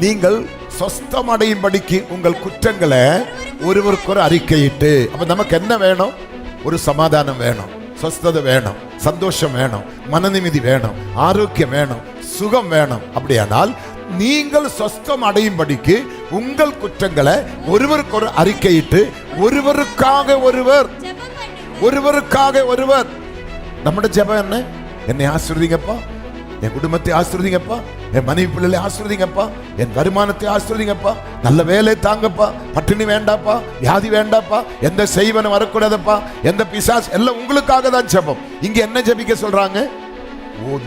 நீங்கள் சொஸ்தமடையும்படிக்கு உங்கள் குற்றங்களை ஒருவருக்கொரு அறிக்கையிட்டு. அப்ப நமக்கு என்ன வேணும்? ஒரு சமாதானம் வேணும், சொஸ்ததை வேணும், சந்தோஷம் வேணும், மனநிம்மதி வேணும், ஆரோக்கியம் வேணும், சுகம் வேணும். அப்படியானால் நீங்கள் சொஸ்தம் அடையும்படிக்கு உங்கள் குற்றங்களை ஒருவருக்கொரு அறிக்கையிட்டு ஒருவருக்காக ஒருவர். நம்முடைய ஜெபம் என்ன? என்னை ஆசீர்வதிங்கப்பா, என் குடும்பத்தை ஆசீர்வதிங்கப்பா, என் மனைவி பிள்ளைகளை ஆசீர்வதிங்கப்பா, என் வருமானத்தை ஆசீர்வதிங்கப்பா, நல்ல வேலை தாங்கப்பா, பட்டினி வேண்டாப்பா, வியாதி வேண்டாப்பா, எந்த செய்வன வரக்கூடாதப்பா, எந்த பிசாஸ், எல்லாம் உங்களுக்காக தான் ஜெபம். இங்க என்ன ஜெபிக்க சொல்றாங்க?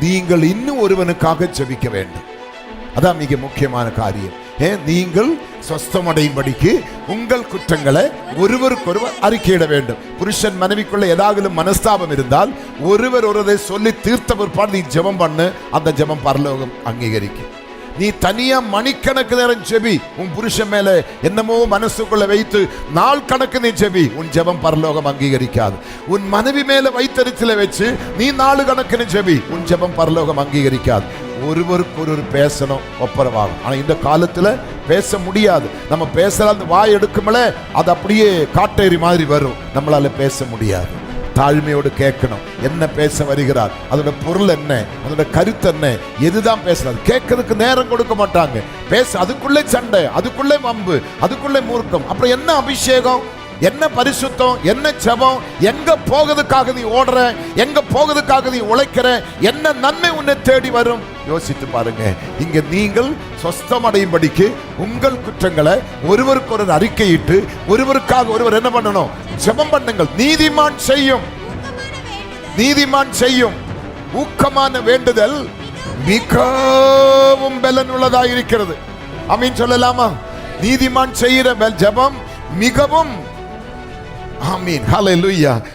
நீங்கள் இன்னும் ஒருவனுக்காக ஜெபிக்க வேண்டும். அதான் மிக முக்கியமான காரியம். நீங்கள் சொஸ்தமடையும்படிக்கு உங்கள் குற்றங்களை ஒருவருக்கொருவர் அறிக்கையிட வேண்டும். புருஷன் மனைவிக்குள்ள ஏதாவது மனஸ்தாபம் இருந்தால் ஒருவர் ஒருவரை சொல்லி தீர்த்த பிற்பாடு நீ ஜெபம் பண்ணு, அந்த ஜெபம் பரலோகம் அங்கீகரிக்கும். நீ தனியா மணிக்கணக்கு நேரம் ஜெபி, உன் புருஷன் மேல என்னமோ மனசுக்குள்ள வைத்து நாள் கணக்கு நீ ஜெபி, உன் ஜெபம் பரலோகம் அங்கீகரிக்காது. உன் மனைவி மேல வைத்தறிச்சல வச்சு நீ நாலு கணக்குன்னு ஜெபி, உன் ஜெபம் பரலோகம் அங்கீகரிக்காது. ஒருவருக்கு ஒருவர் பேசணும், ஒப்பரவாகும். ஆனா இந்த காலத்துல பேச முடியாது. நம்ம பேசலாம், அந்த வாய் எடுக்குமல அது அப்படியே காட்டேரி மாதிரி வரும், நம்மளால பேச முடியாது. தாழ்மையோடு கேட்கணும், என்ன பேச வருகிறார், அதோட பொருள் என்ன, அதோட கருத்து என்ன, எதுதான் பேசுறாரு, கேட்கறதுக்கு நேரம் கொடுக்க மாட்டாங்க. பேச அதுக்குள்ளே சண்டை, அதுக்குள்ளே வம்பு, அதுக்குள்ளே மூர்க்கம். அப்புறம் என்ன அபிஷேகம், என்ன பரிசுத்தம், என்ன ஜெபம்? எங்க போகிறதுக்காக நீ ஓடுற, எங்க போகிறதுக்காக நீ உழைக்கிற, என்ன நன்மை உன்னை தேடி வரும்? யோசித்து பாருங்க. இங்க நீங்கள் சொஸ்தமடையும்படிக்கு உங்கள் குற்றங்களை ஒருவருக்கொரு அறிக்கையிட்டு ஒருவருக்காக ஒருவர் என்ன பண்ணணும்? ஜெபம் பண்ணுங்கள். நீதிமான் செய்யும் ஊக்கமான வேண்டுதல் மிகவும் பலன் உள்ளதா இருக்கிறது. ஆமீன் சொல்லலாமா? நீதிமான் செய்கிற ஜெபம் மிகவும், ஆமீன், ஹல்லேலூயா,